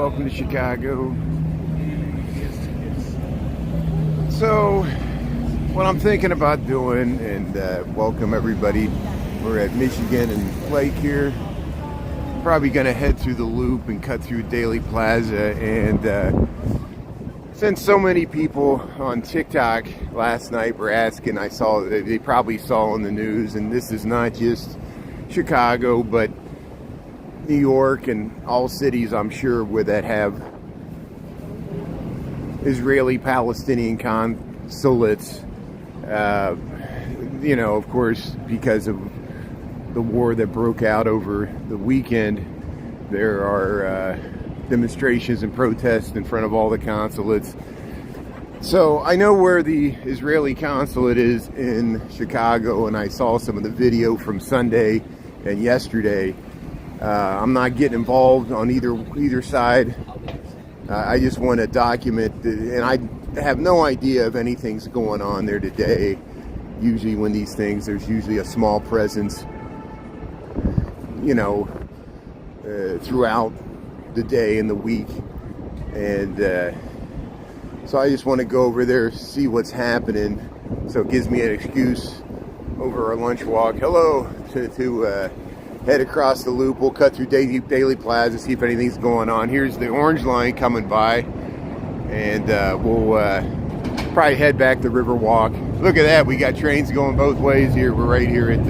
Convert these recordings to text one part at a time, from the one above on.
welcome to Chicago. So, what I'm thinking about doing, and welcome everybody, we're at Michigan and Lake here. Probably going to head through the loop and cut through Daily Plaza. And since so many people on TikTok last night were asking, I saw they probably saw in the news, and this is not just Chicago, but New York and all cities, I'm sure, where that have Israeli-Palestinian consulates. Of course, because of the war that broke out over the weekend, there are demonstrations and protests in front of all the consulates. So I know where the Israeli consulate is in Chicago, and I saw some of the video from Sunday and yesterday. I'm not getting involved on either side. I just want to document, and I have no idea if anything's going on there today. Usually when these things, there's usually a small presence, throughout the day and the week. And so I just want to go over there, see what's happening. So it gives me an excuse over our lunch walk. Hello, to head across the loop. We'll cut through Daily Plaza, see if anything's going on. Here's the orange line coming by, and we'll probably head back to Riverwalk. Look at that, we got trains going both ways here. We're right here at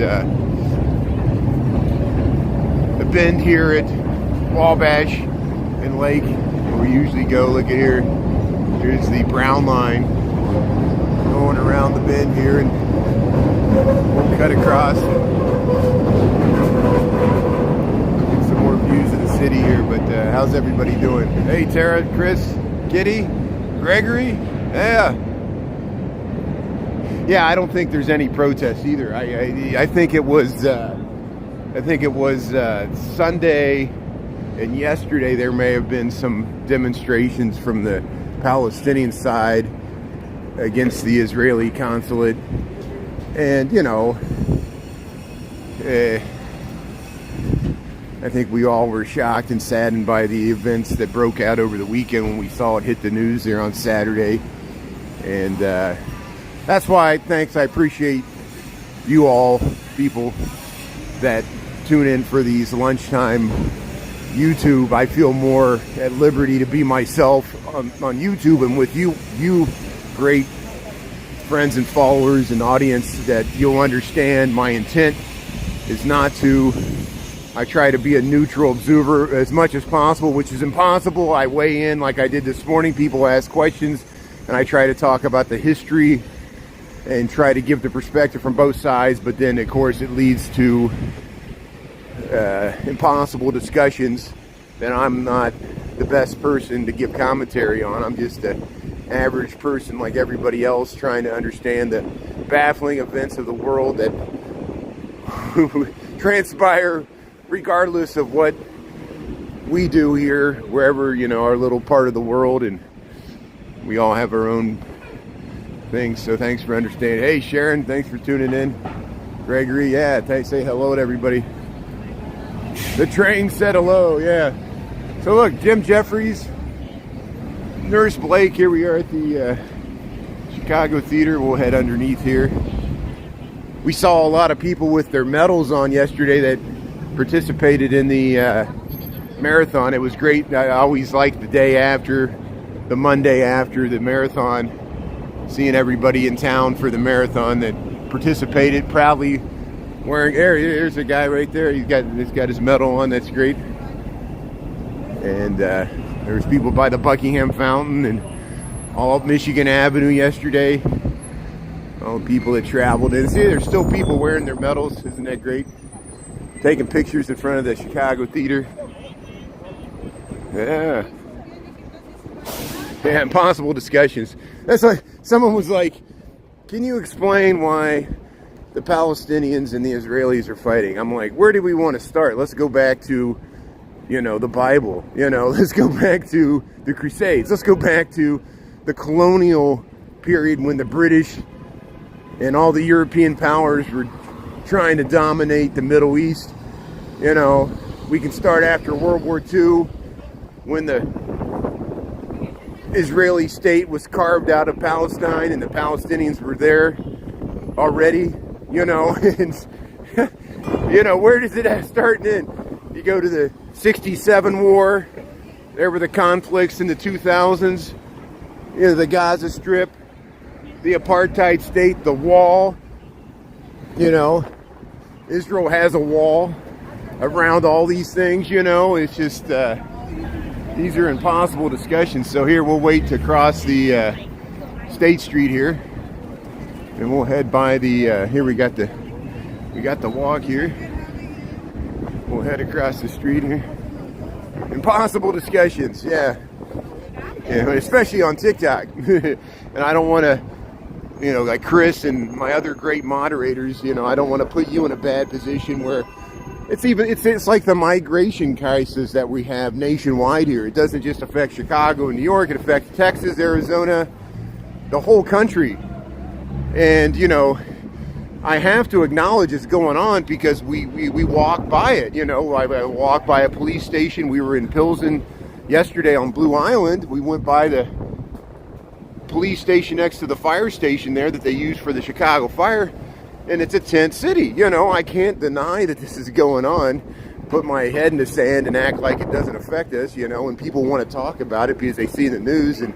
the bend here at Wabash and Lake, where we usually go. Look at here. Here's the brown line going around the bend here, and we'll cut across. Views of the city here, but how's everybody doing? Hey, Tara, Chris, Kitty, Gregory, yeah, I don't think there's any protests either. I think it was Sunday and yesterday there may have been some demonstrations from the Palestinian side against the Israeli consulate, and I think we all were shocked and saddened by the events that broke out over the weekend when we saw it hit the news there on Saturday. And that's why, thanks, I appreciate you all, people that tune in for these lunchtime YouTube. I feel more at liberty to be myself on YouTube and with you great friends and followers and audience, that you'll understand my intent is not to... I try to be a neutral observer as much as possible, which is impossible. I weigh in like I did this morning. People ask questions, and I try to talk about the history and try to give the perspective from both sides. But then, of course, it leads to impossible discussions that I'm not the best person to give commentary on. I'm just an average person like everybody else, trying to understand the baffling events of the world that transpire regardless of what we do here, wherever, our little part of the world, and we all have our own things. So thanks for understanding. Hey, Sharon, thanks for tuning in. Gregory, yeah, say hello to everybody. The train said hello, yeah. So look, Jim Jeffries, Nurse Blake, here we are at the Chicago Theater. We'll head underneath here. We saw a lot of people with their medals on yesterday that participated in the marathon. It was great. I always like the day after, the Monday after the marathon, seeing everybody in town for the marathon that participated, proudly wearing. There's a guy right there. He's got his medal on. That's great. And there was people by the Buckingham Fountain and all up Michigan Avenue yesterday. All the people that traveled in. See, there's still people wearing their medals. Isn't that great? Taking pictures in front of the Chicago Theater. Yeah, impossible discussions. That's like, someone was like, can you explain why the Palestinians and the Israelis are fighting? I'm like, where do we want to start? Let's go back to, the Bible. Let's go back to the Crusades. Let's go back to the colonial period when the British and all the European powers were trying to dominate the Middle East. We can start after World War II when the Israeli state was carved out of Palestine and the Palestinians were there already, you know. And, you know, where does it start and end? You go to the 67 war, there were the conflicts in the 2000s, you know, the Gaza Strip, the apartheid state, the wall, you know. Israel has a wall around all these things, you know. It's just, these are impossible discussions. So here we'll wait to cross the State Street here, and we'll head by the, here we got the walk here. We'll head across the street here. Impossible discussions, yeah. Especially on TikTok. And I don't want to, you know, like Chris and my other great moderators, you know, I don't want to put you in a bad position where it's like the migration crisis that we have nationwide here. It doesn't just affect Chicago and New York, it affects Texas, Arizona, the whole country. And, you know, I have to acknowledge it's going on because we walk by it. You know, I walked by a police station. We were in Pilsen yesterday on Blue Island. We went by the police station next to the fire station there that they use for the Chicago fire, and it's a tent city. You know, I can't deny that this is going on. Put my head in the sand and act like it doesn't affect us, you know, and people want to talk about it because they see the news, and,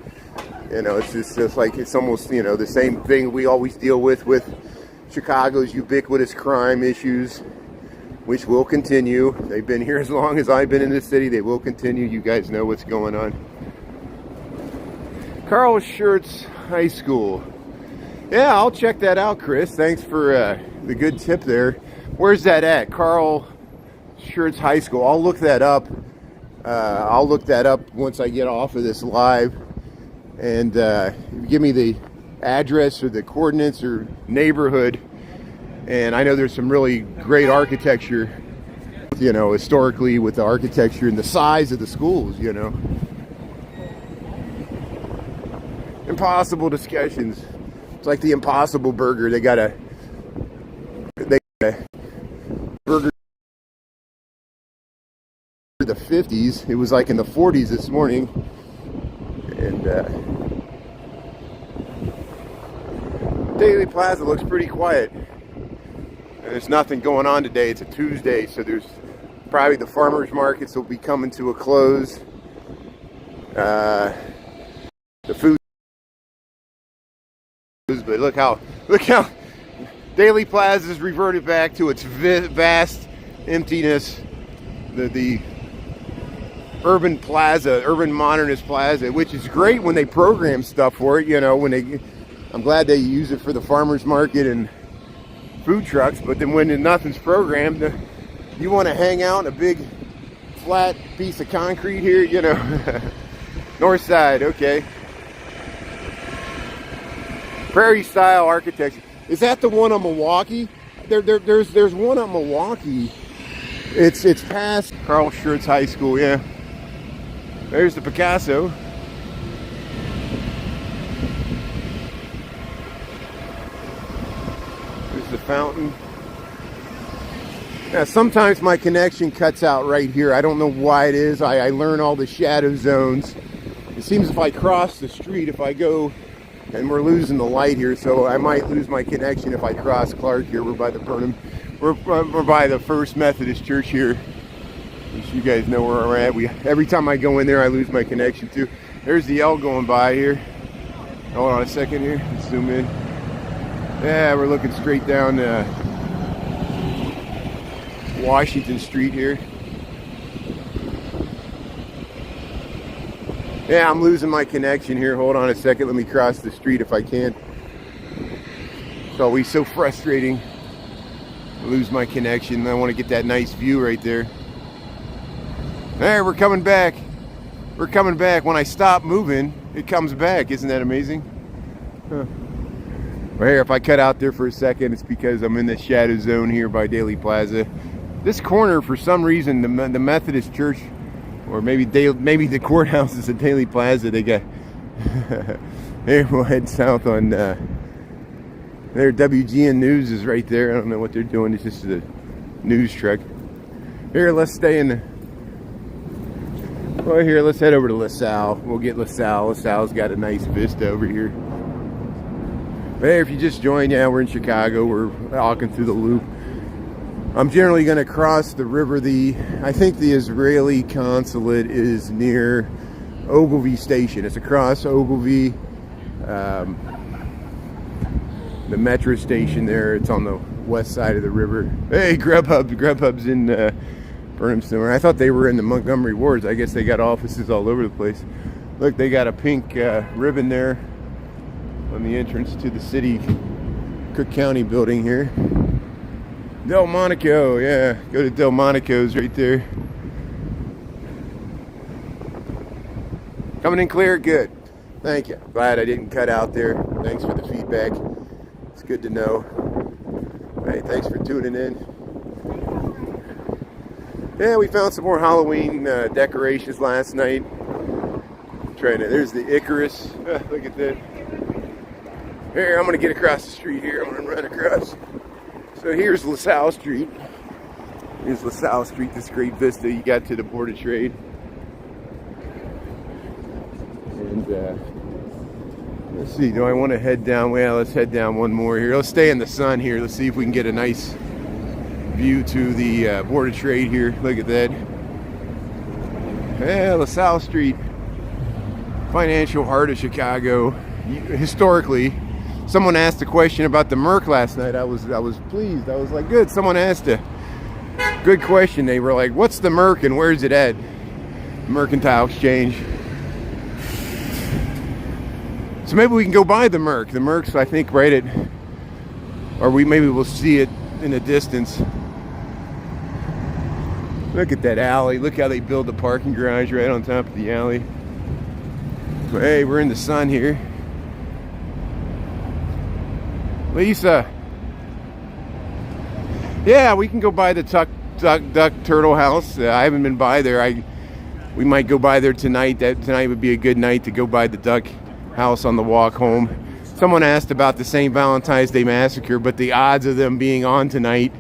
you know, it's just like, it's almost, you know, the same thing we always deal with Chicago's ubiquitous crime issues, which will continue. They've been here as long as I've been in this city. They will continue. You guys know what's going on. Carl Schurz High School. Yeah, I'll check that out, Chris. Thanks for the good tip there. Where's that at? Carl Schurz High School. I'll look that up. I'll look that up once I get off of this live. And give me the address or the coordinates or neighborhood. And I know there's some really great architecture, you know, historically with the architecture and the size of the schools, you know. Impossible discussions. It's like the Impossible Burger. They got a burger in the 50s. It was like in the 40s this morning. And Daily Plaza looks pretty quiet. And there's nothing going on today. It's a Tuesday, so there's probably the farmers markets will be coming to a close. The food, but look how Daily Plaza has reverted back to its vast emptiness. The urban plaza, urban modernist plaza, which is great when they program stuff for it. You know, I'm glad they use it for the farmers market and food trucks, but then when nothing's programmed, you want to hang out in a big flat piece of concrete here, you know. North side, okay. Prairie style architecture. Is that the one on Milwaukee? There's one on Milwaukee. It's past Carl Schurz High School, yeah. There's the Picasso. There's the fountain. Now, sometimes my connection cuts out right here. I don't know why it is. I learn all the shadow zones. It seems if I cross the street, if I go, and we're losing the light here, so I might lose my connection if I cross Clark here. We're by the Burnham. We're by the First Methodist Church here. You guys know where we're at. Every time I go in there, I lose my connection too. There's the L going by here. Hold on a second here. Let's zoom in. Yeah, we're looking straight down Washington Street here. Yeah, I'm losing my connection here. Hold on a second. Let me cross the street if I can. It's always so frustrating. I lose my connection. I want to get that nice view right there. There, we're coming back. We're coming back. When I stop moving, it comes back. Isn't that amazing? Huh. Well, here, if I cut out there for a second, it's because I'm in the shadow zone here by Daily Plaza. This corner, for some reason, the Methodist Church, or maybe the courthouse is at Daily Plaza. They got. Here, we'll head south on. There, WGN News is right there. I don't know what they're doing. It's just a news truck. Here, let's stay in the. Well, here, let's head over to LaSalle. We'll get LaSalle. LaSalle's got a nice vista over here. But hey, if you just joined, yeah, we're in Chicago. We're walking through the loop. I'm generally going to cross the river. I think the Israeli consulate is near Ogilvy Station. It's across Ogilvy, the metro station there. It's on the west side of the river. Hey, Grubhub's in Burnham somewhere. I thought they were in the Montgomery wards. I guess they got offices all over the place. Look, they got a pink ribbon there on the entrance to the city Cook County building here. Delmonico, yeah. Go to Delmonico's right there. Coming in clear? Good. Thank you. Glad I didn't cut out there. Thanks for the feedback. It's good to know. Hey, thanks for tuning in. Yeah, we found some more Halloween decorations last night. There's the Icarus. Look at that. Here, I'm going to get across the street here. I'm going to run across. So here's LaSalle Street. Here's LaSalle Street, this great vista you got to the Board of Trade. And let's see, do I want to head down? Well, let's head down one more here. Let's stay in the sun here. Let's see if we can get a nice view to the Board of Trade here. Look at that. Yeah, LaSalle Street, financial heart of Chicago. Historically, someone asked a question about the Merc last night. I was pleased. I was like, good. Someone asked a good question. They were like, what's the Merc and where's it at? Mercantile Exchange. So maybe we can go by the Merc. The Merc's, I think, right at, or maybe we'll see it in the distance. Look at that alley. Look how they build the parking garage right on top of the alley. Hey, we're in the sun here. Lisa. Yeah, we can go by the Duck Turtle House. I haven't been by there. We might go by there tonight. Tonight would be a good night to go by the Duck House on the walk home. Someone asked about the St. Valentine's Day Massacre, but the odds of them being on tonight,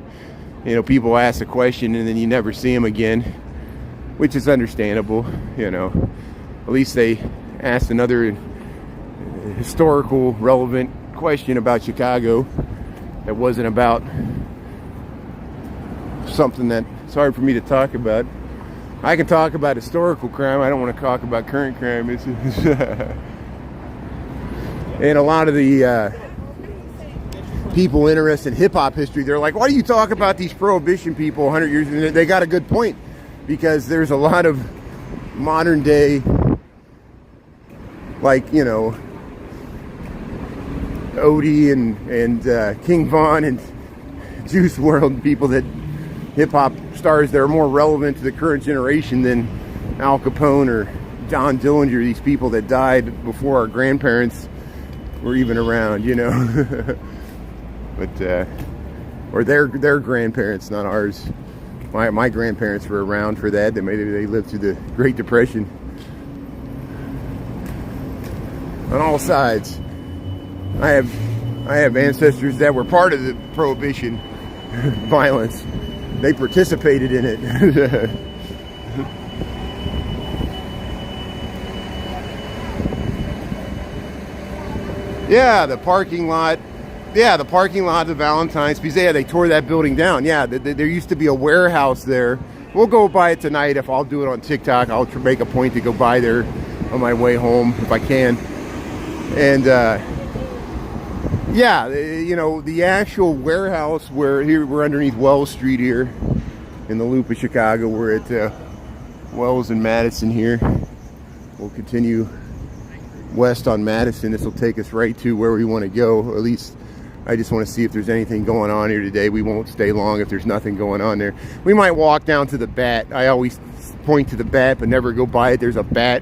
you know, people ask a question and then you never see them again, which is understandable, you know. At least they asked another historical, relevant question about Chicago that wasn't about something that it's hard for me to talk about. I can talk about historical crime. I don't want to talk about current crime. And a lot of the people interested in hip-hop history, they're like, why do you talk about these Prohibition people 100 years? And they got a good point, because there's a lot of modern day, like, you know, Odie and King Von and Juice WRLD, people that hip-hop stars that are more relevant to the current generation than Al Capone or John Dillinger, these people that died before our grandparents were even around, you know. But or their grandparents, not ours. My grandparents were around for that. They lived through the Great Depression. On all sides. I have ancestors that were part of the Prohibition violence. They participated in it. Yeah, the parking lot. Yeah, the parking lot of Valentine's, because they tore that building down. Yeah, there used to be a warehouse there. We'll go by it tonight. If I'll do it on TikTok, I'll make a point to go by there on my way home if I can. And yeah, you know, the actual warehouse where here we're underneath Wells Street here in the loop of Chicago. We're at Wells and Madison here. We'll continue west on Madison. This will take us right to where we want to go. At least I just want to see if there's anything going on here today. We won't stay long if there's nothing going on there. We might walk down to the bat. I always point to the bat but never go by it. There's a bat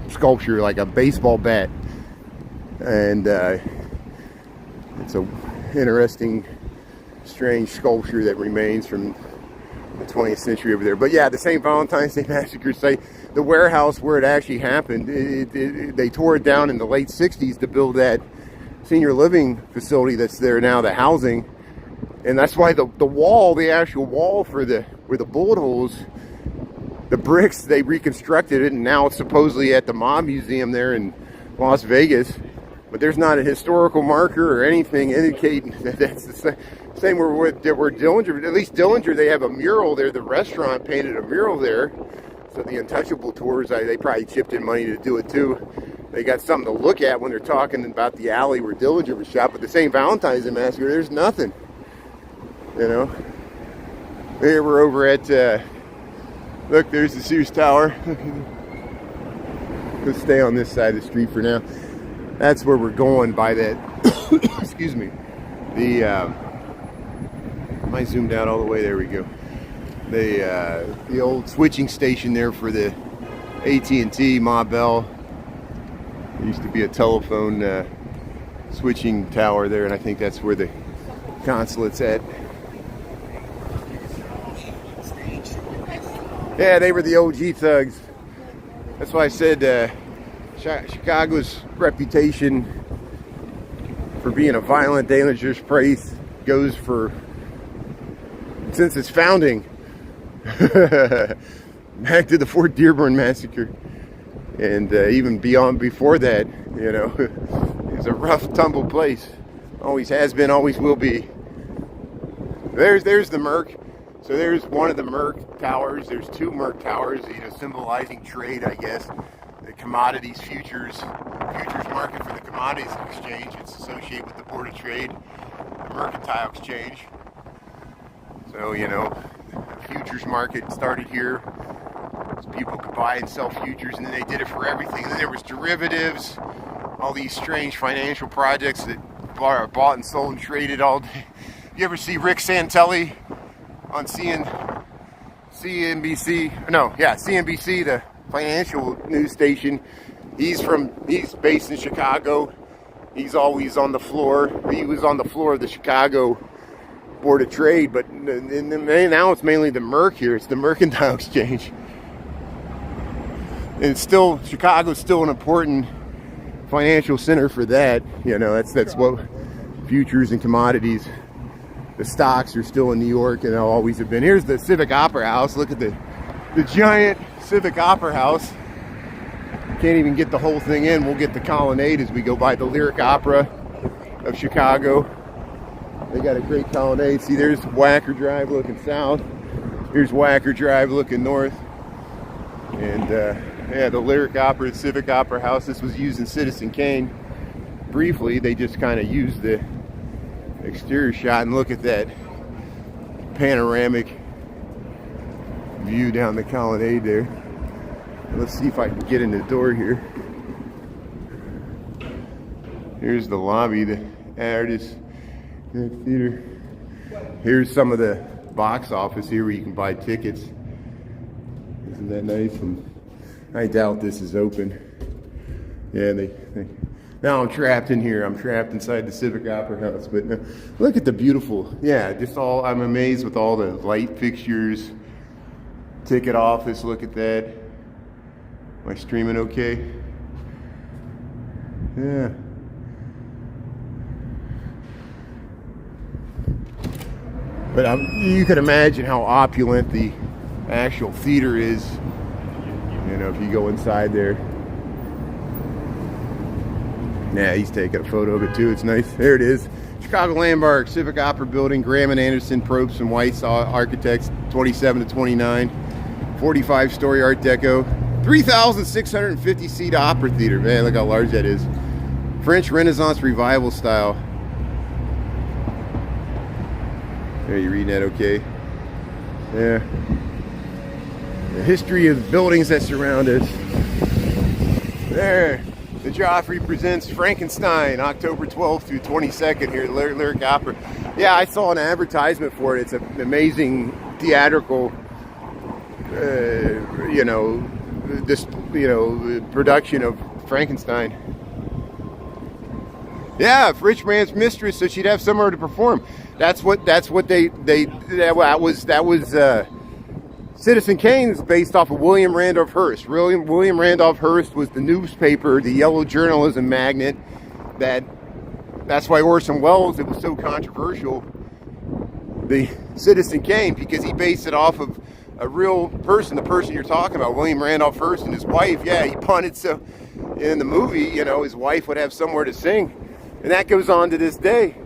sculpture, like a baseball bat. And it's a interesting, strange sculpture that remains from the 20th century over there. But yeah, the St. Valentine's Day Massacre site, the warehouse where it actually happened, they tore it down in the late 60s to build that senior living facility that's there now, the housing. And that's why the wall, the actual wall for where the bullet holes the bricks, they reconstructed it, and now it's supposedly at the Mob Museum there in Las Vegas. But there's not a historical marker or anything indicating that that's the same where Dillinger. At least Dillinger, they have a mural there. The restaurant painted a mural there. So the Untouchable tours, they probably chipped in money to do it too. They got something to look at when they're talking about the alley where Dillinger was shot. But the St. Valentine's Day Massacre, there's nothing. You know. Here we're over at, look, there's the Sears Tower. Let's stay on this side of the street for now. That's where we're going by that, excuse me, the, am I zoomed out all the way? There we go. The old switching station there for the AT&T Ma Bell. There used to be a telephone switching tower there, and I think that's where the consulate's at. Yeah, they were the OG thugs. That's why I said Chicago's reputation for being a violent, dangerous place goes for, since its founding, back to the Fort Dearborn Massacre. And even before that, you know, it's a rough, tumble place. Always has been, always will be. There's the Merc. So there's one of the Merc towers. There's two Merc towers, you know, symbolizing trade, I guess. The commodities futures market for the commodities exchange. It's associated with the Board of Trade, the Mercantile Exchange. So, you know, the futures market started here. So people could buy and sell futures, and then they did it for everything. And then there was derivatives, all these strange financial projects that are bought and sold and traded all day. You ever see Rick Santelli on CNBC, the financial news station? He's based in Chicago. He's always on the floor. He was on the floor of the Chicago Board of Trade, but now it's mainly the Merc here. It's the Mercantile Exchange. And it's still, Chicago's still an important financial center for that. You know, that's what futures and commodities. The stocks are still in New York, and they'll always have been. Here's the Civic Opera House. Look at the giant Civic Opera House. Can't even get the whole thing in. We'll get the colonnade as we go by the Lyric Opera of Chicago. They got a great colonnade. See, there's Wacker Drive looking south. Here's Wacker Drive looking north. And yeah, the Lyric Opera, Civic Opera House. This was used in Citizen Kane. Briefly, they just kind of used the exterior shot, and look at that panoramic view down the colonnade there. Let's see if I can get in the door here. Here's the lobby, the artist theater. Here's some of the box office here where you can buy tickets. Isn't that nice? And I doubt this is open. Yeah, now I'm trapped in here. I'm trapped inside the Civic Opera House. But look at the beautiful, yeah, I'm amazed with all the light fixtures. Ticket office, look at that. Am I streaming okay? Yeah. But you could imagine how opulent the actual theater is, you know, if you go inside there. Yeah, he's taking a photo of it too. It's nice. There it is. Chicago Landmark, Civic Opera Building, Graham and Anderson, Probst and Weiss Architects, 27 to 29. 45-story Art Deco. 3,650 seat opera theater. Man, look how large that is. French Renaissance Revival style. Are you reading that okay? Yeah. The history of the buildings that surround us. There. The Joffrey presents Frankenstein, October 12th through 22nd here at Lyric Opera. Yeah, I saw an advertisement for it. It's an amazing theatrical, production of Frankenstein. Yeah, rich man's mistress, so she'd have somewhere to perform. That was Citizen Kane is based off of William Randolph Hearst. William Randolph Hearst was the newspaper, the yellow journalism magnate. That's why Orson Welles, it was so controversial, the Citizen Kane, because he based it off of a real person, the person you're talking about, William Randolph Hearst and his wife. Yeah, he punted so in the movie, you know, his wife would have somewhere to sing, and that goes on to this day.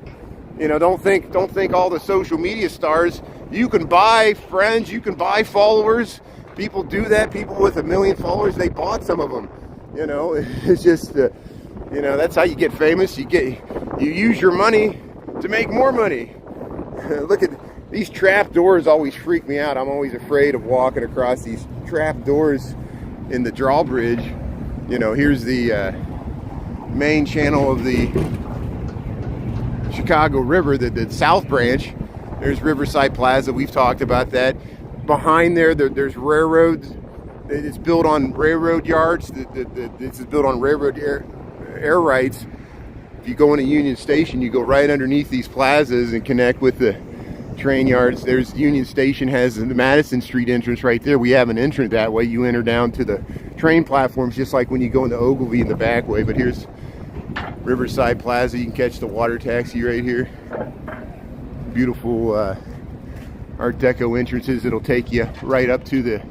You know, don't think all the social media stars. You can buy friends, you can buy followers. People do that. People with 1 million followers, they bought some of them. You know, it's just, you know, that's how you get famous. You use your money to make more money. Look at these trap doors. Always freak me out. I'm always afraid of walking across these trap doors in the drawbridge. You know, here's the main channel of the Chicago River, the South Branch. There's Riverside Plaza. We've talked about that. Behind there's railroads. It's built on railroad yards. This is built on railroad air rights. If you go into Union Station, you go right underneath these plazas and connect with the train yards. There's Union Station has the Madison Street entrance right there. We have an entrance that way. You enter down to the train platforms just like when you go into Ogilvy in the back way. But here's Riverside Plaza. You can catch the water taxi right here. Beautiful Art Deco entrances. It'll take you right up to the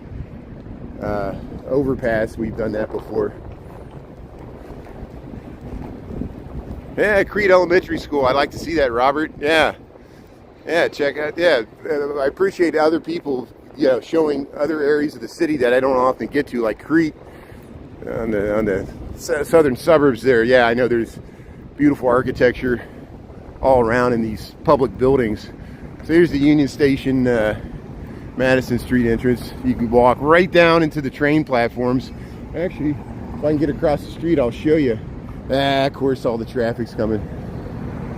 overpass. We've done that before. Yeah, Creed Elementary School. I'd like to see that, Robert. Yeah, check out. Yeah, I appreciate other people, you know, showing other areas of the city that I don't often get to, like Crete on the southern suburbs there. Yeah, I know there's beautiful architecture all around in these public buildings. So here's the Union Station Madison Street entrance. You can walk right down into the train platforms. Actually, if I can get across the street, I'll show you. Of course, all the traffic's coming.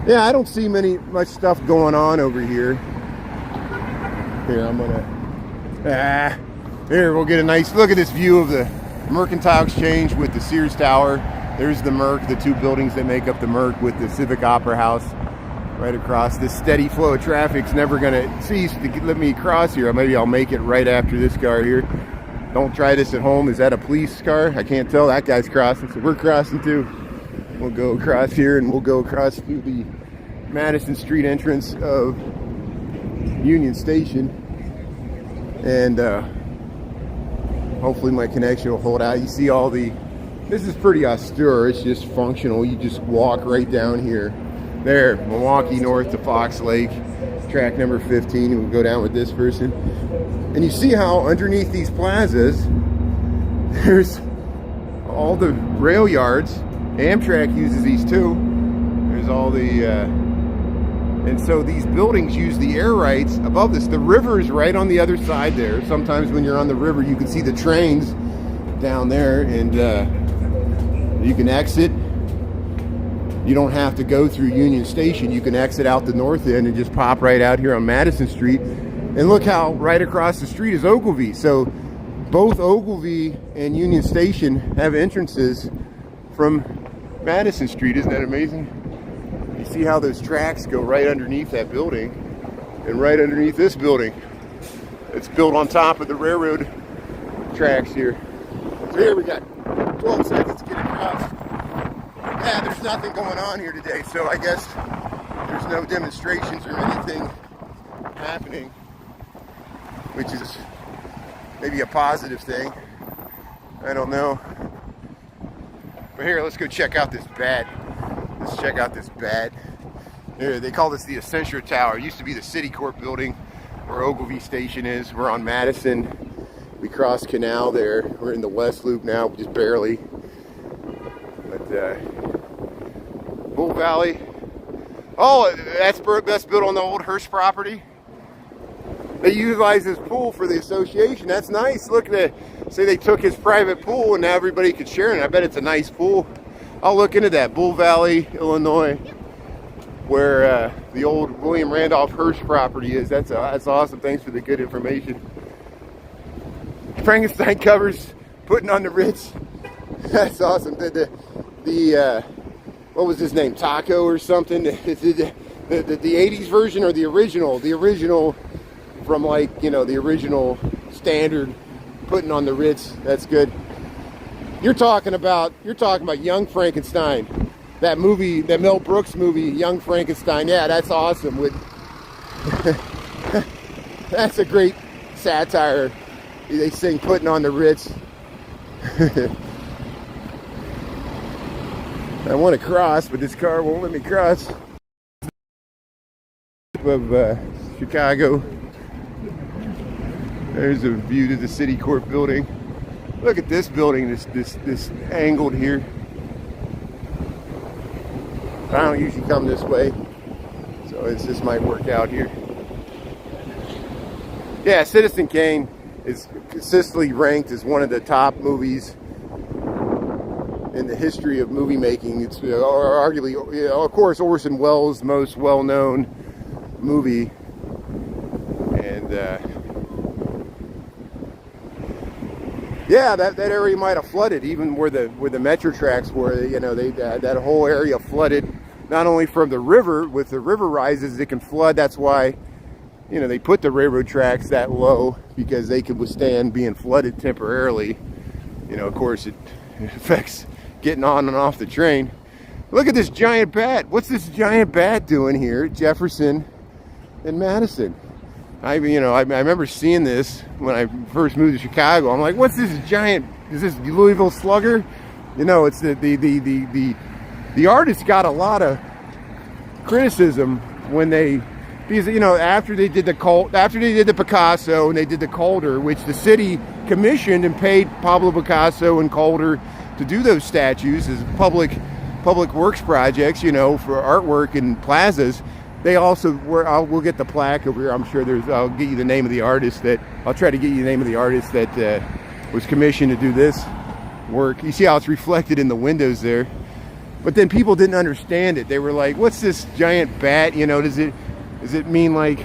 Yeah, I don't see much stuff going on over here. Here, I'm gonna. Here, we'll get a nice look at this view of the Mercantile Exchange with the Sears Tower. There's the Merc, the two buildings that make up the Merc with the Civic Opera House right across. This steady flow of traffic's never gonna cease to let me cross here. Maybe I'll make it right after this car here. Don't try this at home. Is that a police car? I can't tell. That guy's crossing, so we're crossing too. We'll go across here and we'll go across through the Madison Street entrance of Union Station. And hopefully my connection will hold out. You see all this is pretty austere. It's just functional. You just walk right down here. There, Milwaukee north to Fox Lake, track number 15. And we'll go down with this person. And you see how underneath these plazas, there's all the rail yards. Amtrak uses these too. There's all the, and so these buildings use the air rights above this. The river is right on the other side there. Sometimes when you're on the river, you can see the trains down there, and you can exit. You don't have to go through Union Station. You can exit out the north end and just pop right out here on Madison Street. And look how right across the street is Ogilvy. So both Ogilvy and Union Station have entrances from Madison Street. Isn't that amazing? You see how those tracks go right underneath that building and right underneath this building. It's built on top of the railroad tracks here. So here we got 12 seconds to get across. Yeah, there's nothing going on here today, so I guess there's no demonstrations or anything happening, which is maybe a positive thing. I don't know. But here, let's go check out this bat. Let's check out this bat. Here, they call this the Accenture Tower. It used to be the City Court building where Ogilvy Station is. We're on Madison. We crossed Canal there. We're in the West Loop now, just barely. But Bull Valley. Oh, that's built on the old Hearst property. They utilize this pool for the association. That's nice. Look at that. Say they took his private pool and now everybody could share it. I bet it's a nice pool. I'll look into that. Bull Valley, Illinois, where the old William Randolph Hearst property is. That's awesome. Thanks for the good information. Frankenstein covers putting on the Ritz. That's awesome. The what was his name? Taco or something? The 80s version or the original? The original from, like, you know, the original standard putting on the Ritz. That's good. You're talking about Young Frankenstein. That movie, that Mel Brooks movie, Young Frankenstein. Yeah, that's awesome. That's a great satire. They sing "Putting on the Ritz." I want to cross, but this car won't let me cross. Of Chicago. There's a view to the city court building. Look at this building, this angled here. I don't usually come this way, so this might work out here. Yeah, Citizen Kane is consistently ranked as one of the top movies in the history of movie making. It's arguably, of course, Orson Welles' most well-known movie, and yeah, that area might have flooded, even where the metro tracks were. That whole area flooded, not only from the river. With the river rises, it can flood. That's why they put the railroad tracks that low, because they could withstand being flooded temporarily. Of course, it affects getting on and off the train. Look at this giant bat. What's this giant bat doing here, Jefferson and Madison? I remember seeing this when I first moved to Chicago. I'm like, what's this giant? Is this Louisville Slugger? It's the artist got a lot of criticism when because after they did the Picasso and they did the Calder, which the city commissioned and paid Pablo Picasso and Calder to do those statues as public works projects, for artwork in plazas. They also we'll get the plaque over here. I'm sure I'll get you the name of the artist I'll try to get you the name of the artist that was commissioned to do this work. You see how it's reflected in the windows there. But then people didn't understand it. They were like, what's this giant bat? Does it mean like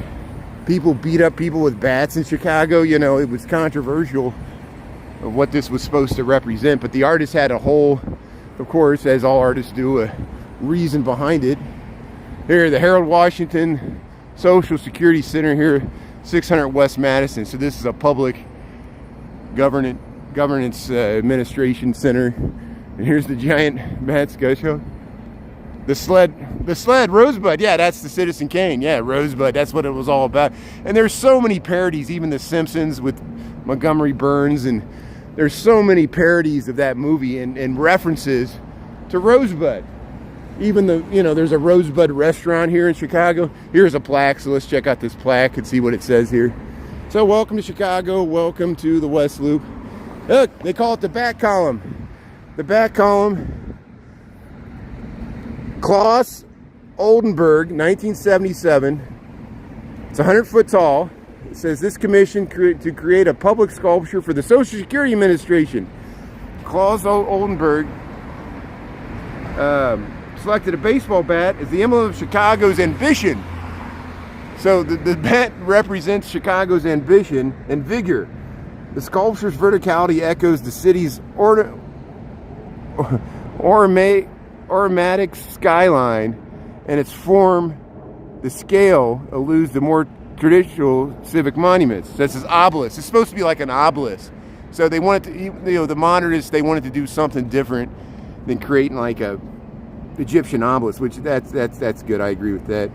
people beat up people with bats in Chicago? It was controversial of what this was supposed to represent. But the artist had a whole, of course, as all artists do, a reason behind it. Here, the Harold Washington Social Security Center here, 600 West Madison. So this is a public governance administration center. And here's the giant bat show. The sled, Rosebud. Yeah, that's the Citizen Kane. Yeah, Rosebud. That's what it was all about. And there's so many parodies, even The Simpsons with Montgomery Burns, and there's so many parodies of that movie and references to Rosebud. Even there's a Rosebud restaurant here in Chicago. Here's a plaque, so let's check out this plaque and see what it says here. So, welcome to Chicago, welcome to the West Loop. Look, they call it the Bat Column. The Bat Column, Claes, Oldenburg, 1977. It's 100 foot tall. It says this commission to create a public sculpture for the Social Security Administration. Claes Oldenburg selected a baseball bat as the emblem of Chicago's ambition. So the bat represents Chicago's ambition and vigor. The sculpture's verticality echoes the city's aromatic skyline, and its form, the scale, alludes to more traditional civic monuments. This is obelisk. It's supposed to be like an obelisk. So they wanted to, the modernists, they wanted to do something different than creating like a Egyptian obelisk, which that's good. I agree with that.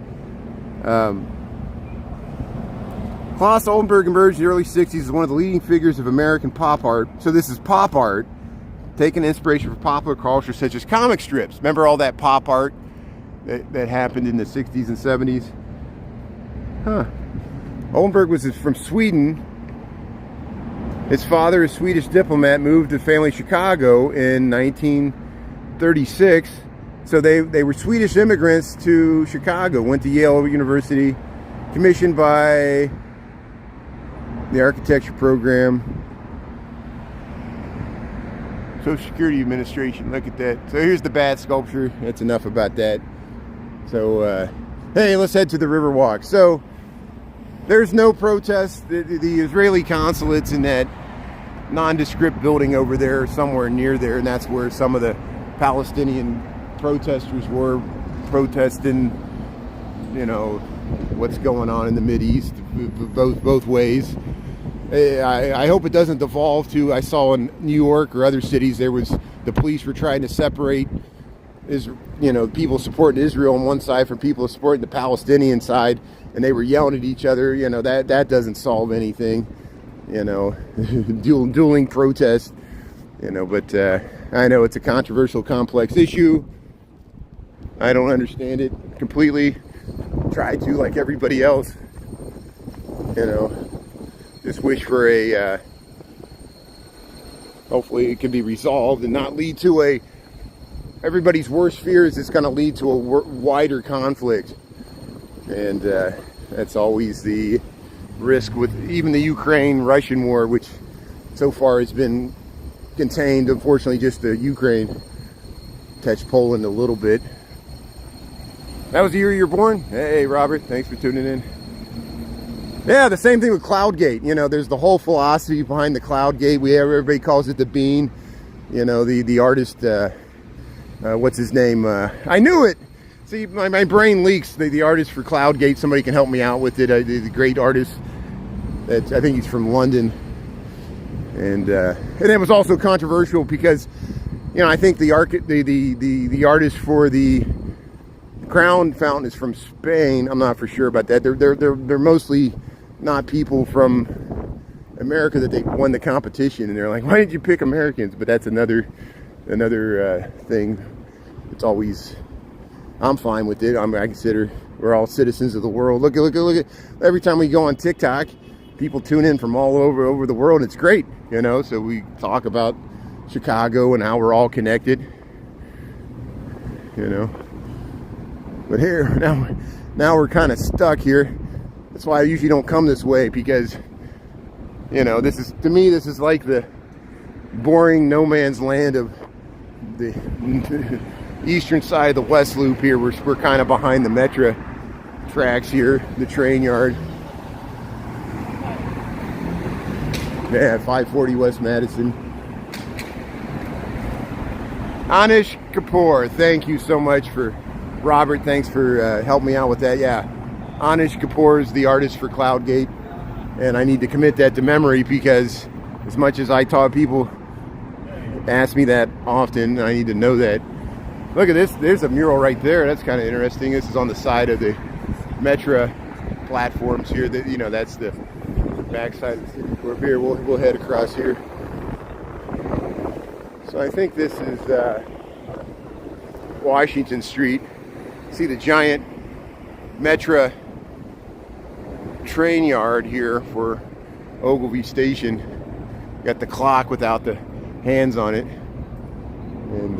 Claes Oldenburg emerged in the early 60s as one of the leading figures of American pop art. So this is pop art, taking inspiration from popular culture such as comic strips. Remember all that pop art that happened in the 60s and 70s? Huh. Oldenburg was from Sweden. His father, a Swedish diplomat, moved to family Chicago in 1936. So they were Swedish immigrants to Chicago, went to Yale University, commissioned by the architecture program. Social Security Administration, look at that. So here's the bat sculpture. That's enough about that. So, hey, let's head to the Riverwalk. So there's no protest. The Israeli consulate's in that nondescript building over there, somewhere near there, and that's where some of the Palestinian protesters were protesting, what's going on in the Mideast, both ways. I hope it doesn't devolve to, I saw in New York or other cities, the police were trying to separate people supporting Israel on one side from people supporting the Palestinian side, and they were yelling at each other. That doesn't solve anything. you know, dueling protests, you know, but I know it's a controversial, complex issue. I don't understand it completely. Try to, like everybody else, you know, just wish for a, hopefully it can be resolved and not lead to everybody's worst fear is it's going to lead to a wider conflict. And that's always the risk with even the Ukraine-Russian war, which so far has been contained, unfortunately, just the Ukraine. Touched Poland a little bit. That was the year you're born? Hey, Robert, thanks for tuning in. Yeah, the same thing with Cloudgate. You know, there's the whole philosophy behind the Cloudgate. Everybody calls it the Bean. You know, the artist, what's his name? I knew it. See, my brain leaks. The artist for Cloudgate, somebody can help me out with it. The great artist, that I think he's from London. And it was also controversial because, you know, I think the artist for the Crown Fountain is from Spain. I'm not for sure about that. They're mostly not people from America that they won the competition, and they're like, why did you pick Americans? But that's another thing. It's always, I'm fine with it. I consider we're all citizens of the world. Look at every time we go on TikTok, people tune in from all over the world. It's great, you know. So we talk about Chicago and how we're all connected, you know. But here now we're kind of stuck here. That's why I usually don't come this way, because, you know, this is like the boring no man's land of the eastern side of the West Loop here. We're kind of behind the Metro tracks here, the train yard. Yeah, 540 West Madison. Anish Kapoor, thank you so much for, Robert, thanks for helping me out with that. Yeah, Anish Kapoor is the artist for Cloudgate, and I need to commit that to memory, because as much as I taught people, ask me that often, I need to know that. Look at this, there's a mural right there. That's kind of interesting. This is on the side of the Metro platforms here. That, you know, that's the backside of the city. We're here, we'll head across here. So I think this is Washington Street. See the giant Metro train yard here for Ogilvy Station. Got the clock without the hands on it. And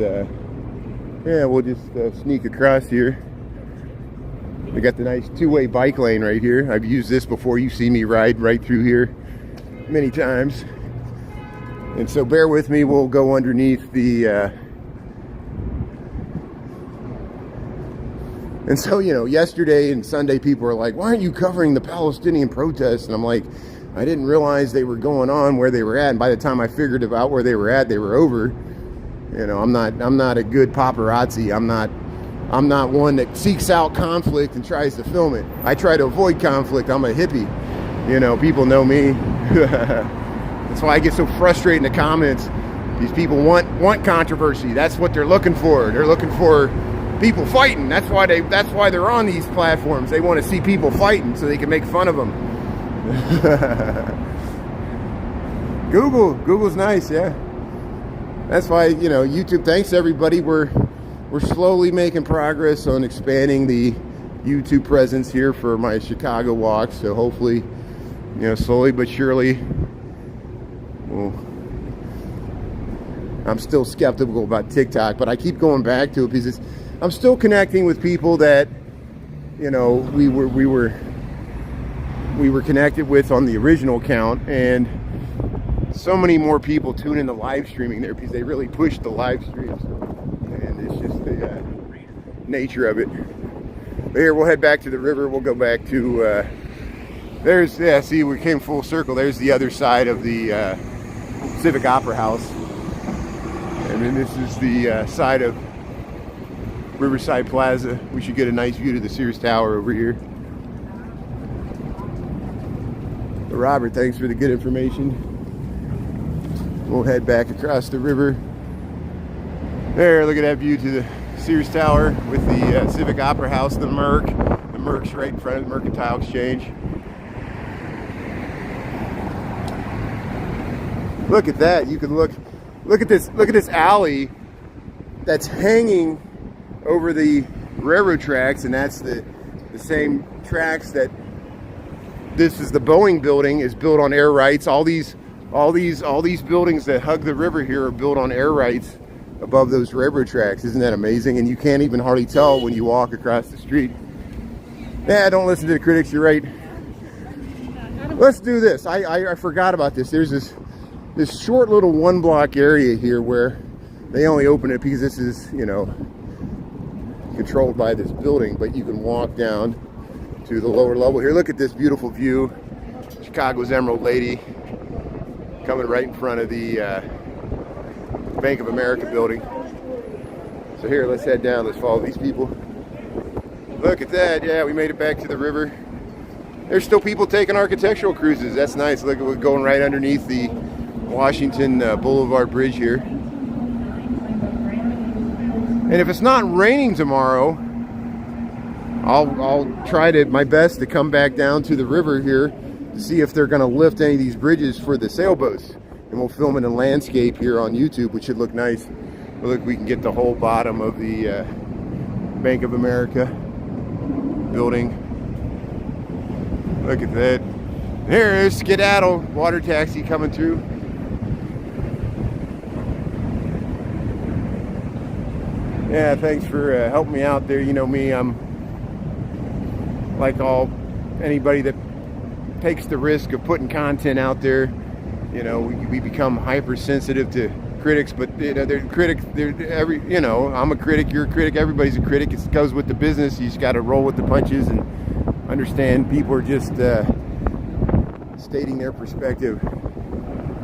yeah, we'll just sneak across here. We got the nice two-way bike lane right here. I've used this before. You've seen me ride right through here many times. And so bear with me, we'll go underneath the and so, you know, yesterday and Sunday people were like, why aren't you covering the Palestinian protests? And I'm like, I didn't realize they were going on where they were at, and by the time I figured out where they were at, they were over. You know, I'm not a good paparazzi. I'm not one that seeks out conflict and tries to film it. I try to avoid conflict. I'm a hippie. You know, people know me. That's why I get so frustrated in the comments. These people want controversy. That's what they're looking for. They're looking for people fighting. That's why they're on these platforms. They want to see people fighting so they can make fun of them. Google's nice, yeah. That's why, you know, YouTube, thanks everybody. We're slowly making progress on expanding the YouTube presence here for my Chicago walk. So hopefully, you know, slowly but surely, well, I'm still skeptical about TikTok, but I keep going back to it because I'm still connecting with people that, you know, we were connected with on the original account, and so many more people tune into live streaming there because they really push the live streams, and it's just the nature of it. But here, we'll head back to the river. We'll go back to see, we came full circle. There's the other side of the Civic Opera House, and then this is the side of Riverside Plaza. We should get a nice view to the Sears Tower over here. But Robert, thanks for the good information. We'll head back across the river. There, look at that view to the Sears Tower with the Civic Opera House, the Merc. The Merc's right in front of the Mercantile Exchange. Look at that. You can look at this alley that's hanging over the railroad tracks, and that's the same tracks that this is the Boeing building is built on air rights. All these buildings that hug the river here are built on air rights above those railroad tracks. Isn't that amazing? And you can't even hardly tell when you walk across the street. Yeah, don't listen to the critics, you're right. Let's do this. I forgot about this. There's this short little 1-block area here where they only open it because this is, you know, controlled by this building, but you can walk down to the lower level here. Look at this beautiful view. Chicago's Emerald Lady coming right in front of the Bank of America building. So here, let's head down. Let's follow these people. Look at that. Yeah, we made it back to the river. There's still people taking architectural cruises. That's nice. Look, we're going right underneath the Washington Boulevard Bridge here. And if it's not raining tomorrow, I'll try my best to come back down to the river here to see if they're going to lift any of these bridges for the sailboats. And we'll film it in landscape here on YouTube, which should look nice. Look, we can get the whole bottom of the Bank of America building. Look at that. There's Skedaddle water taxi coming through. Yeah, thanks for helping me out there. You know me, I'm like anybody that takes the risk of putting content out there. You know, we become hypersensitive to critics, but you know, you know, I'm a critic, you're a critic, everybody's a critic. It goes with the business. You just got to roll with the punches and understand people are just stating their perspective.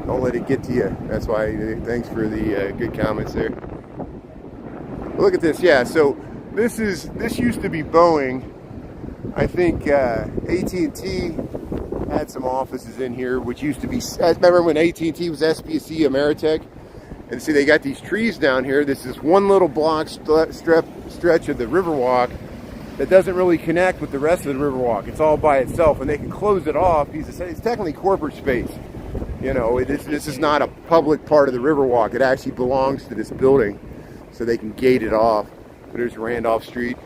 Don't let it get to you. That's why, thanks for the good comments there. Look at this. Yeah, so this used to be Boeing. I think AT&T had some offices in here, which used to be, remember when AT&T was SPC Ameritech? And see, they got these trees down here. This is one little block stretch of the Riverwalk that doesn't really connect with the rest of the Riverwalk. It's all by itself, and they can close it off because it's technically corporate space. You know, this is not a public part of the Riverwalk. It actually belongs to this building, so they can gate it off. There's Randolph Street.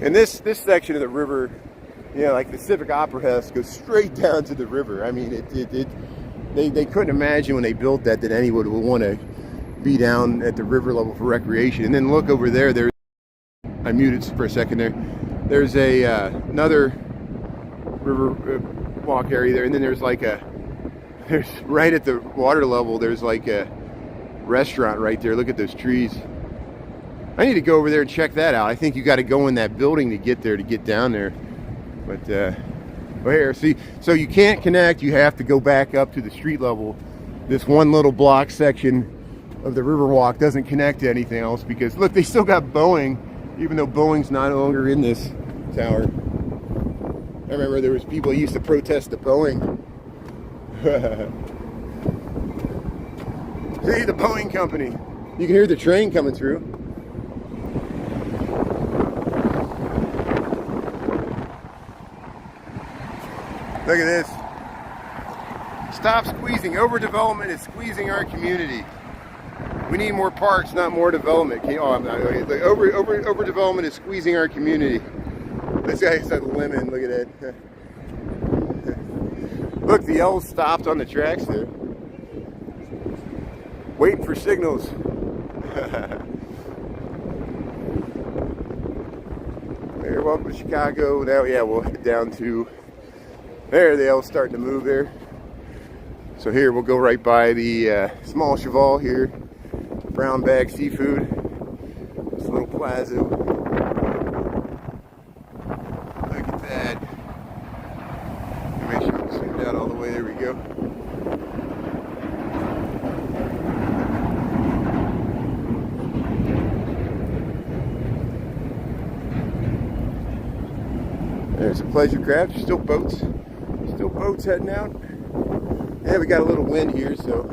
And this section of the river, you know, like the Civic Opera House goes straight down to the river. I mean, they couldn't imagine when they built that anyone would want to be down at the river level for recreation. And then look over there. I muted for a second there. There's another river walk area there, and then there's right at the water level. There's like a restaurant right there. Look at those trees. I need to go over there and check that out. I think you got to go in that building to get there, to get down there. But here, see, so you can't connect. You have to go back up to the street level. This one little block section of the Riverwalk doesn't connect to anything else because, look, they still got Boeing, even though Boeing's no longer in this tower. I remember there was people who used to protest the Boeing. See, the Boeing company. You can hear the train coming through. Look at this. Stop squeezing. Overdevelopment is squeezing our community. We need more parks, not more development. Overdevelopment is squeezing our community. This guy's a lemon. Look at that. Look, the L's stopped on the tracks there. Waiting for signals. There, welcome to Chicago. Now, yeah, we'll head down to... There, the L's starting to move there. So here, we'll go right by the small cheval here. Brown bag seafood. This little plaza. Look at that. Make sure we zoom out all the way. There we go. There's a pleasure craft. There's still boats. Still boats heading out. Yeah, we got a little wind here, so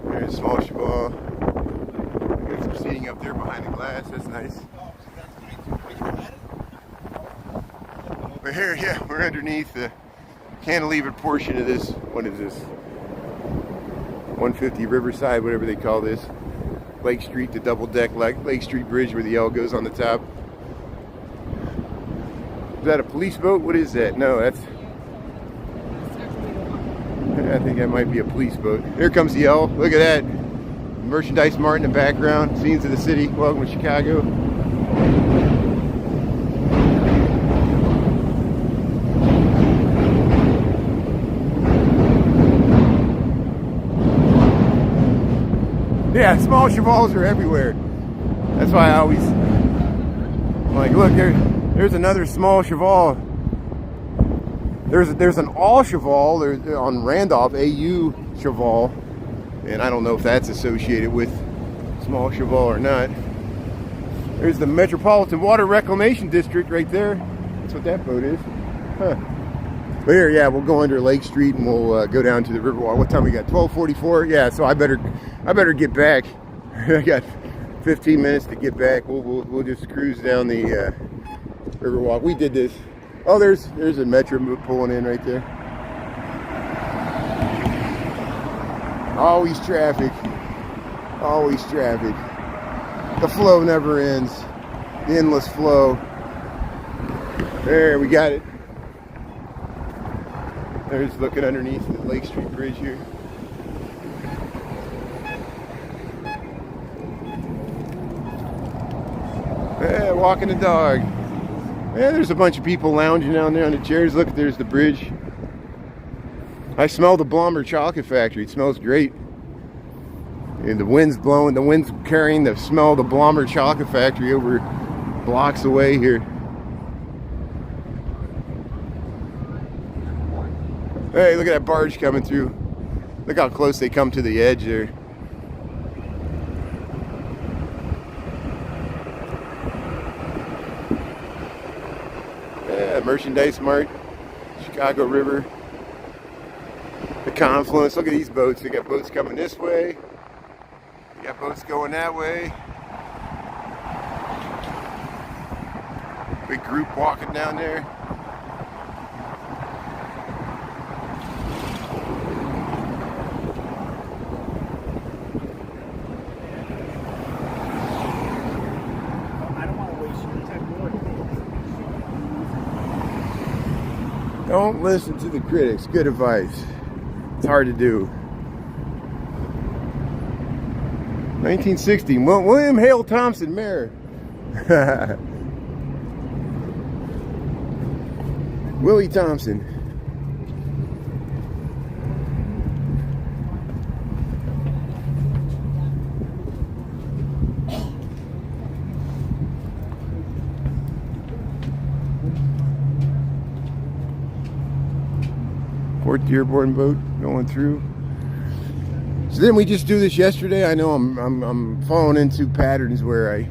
there's a small cheval. We got some seating up there behind the glass. That's nice. But here, yeah, we're underneath the cantilevered portion of this. What is this? 150 Riverside, whatever they call this. Lake Street, the double-deck Lake Street Bridge where the L goes on the top. Is that a police boat? What is that? No, that's... I think that might be a police boat. Here comes the L. Look at that. Merchandise Mart in the background. Scenes of the city. Welcome to Chicago. Yeah, small Chevals are everywhere. That's why I always... I'm like, look, there's another small Cheval. There's an all Cheval on Randolph, AU Cheval, and I don't know if that's associated with small Cheval or not. There's the Metropolitan Water Reclamation District right there. That's what that boat is. Huh. But here, yeah, we'll go under Lake Street and we'll go down to the Riverwalk. What time we got? 12:44. Yeah, so I better get back. I got 15 minutes to get back. We'll just cruise down the Riverwalk. We did this. Oh, there's a metro pulling in right there. Always traffic. Always traffic. The flow never ends. The endless flow. There, we got it. There's looking underneath the Lake Street Bridge here. Yeah, walking the dog. Yeah, there's a bunch of people lounging down there on the chairs. Look, there's the bridge. I smell the Blommer Chocolate Factory. It smells great. And the wind's blowing. The wind's carrying the smell of the Blommer Chocolate Factory over blocks away here. Hey, look at that barge coming through. Look how close they come to the edge there. Yeah, Merchandise Mart, Chicago River, the confluence. Look at these boats. They got boats coming this way. They got boats going that way. Big group walking down there. Don't listen to the critics. Good advice. It's hard to do. 1960. William Hale Thompson, Mayor. Willie Thompson. Fort Dearborn boat going through. So didn't we just do this yesterday? I know I'm falling into patterns where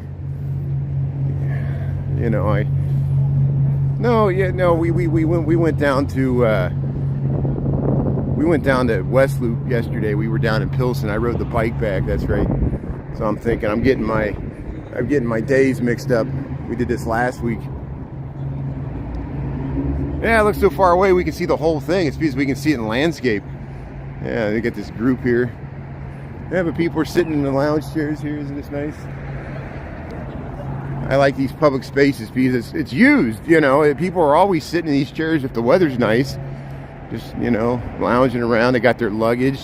we went down to West Loop yesterday. We were down in Pilsen. I rode the bike back. That's right. So I'm thinking I'm getting my days mixed up. We did this last week. Yeah, it looks so far away we can see the whole thing. It's because we can see it in landscape. Yeah, they got this group here. Yeah, but people are sitting in the lounge chairs here. Isn't this nice? I like these public spaces because it's used, People are always sitting in these chairs if the weather's nice. Just, lounging around. They got their luggage.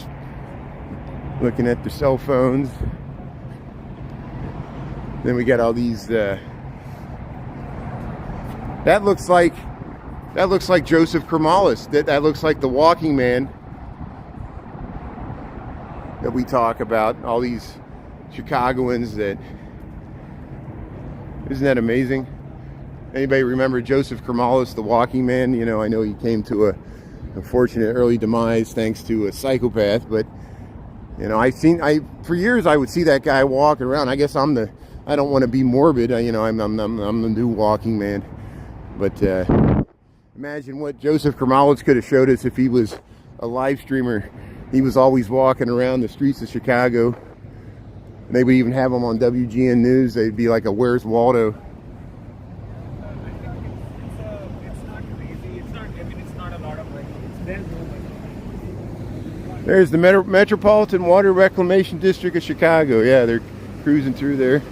Looking at their cell phones. Then we got all these, that looks like Joseph Kramalis. That looks like the walking man that we talk about. All these Chicagoans that... Isn't that amazing? Anybody remember Joseph Kramalis, the walking man? I know he came to a unfortunate early demise thanks to a psychopath, but for years I would see that guy walking around. I guess I don't want to be morbid. I'm the new walking man. But imagine what Joseph Kramalis could have showed us if he was a live streamer. He was always walking around the streets of Chicago. They would even have him on WGN News. They'd be like a Where's Waldo. It's not going to be There's the Metropolitan Water Reclamation District of Chicago. Yeah, they're cruising through there.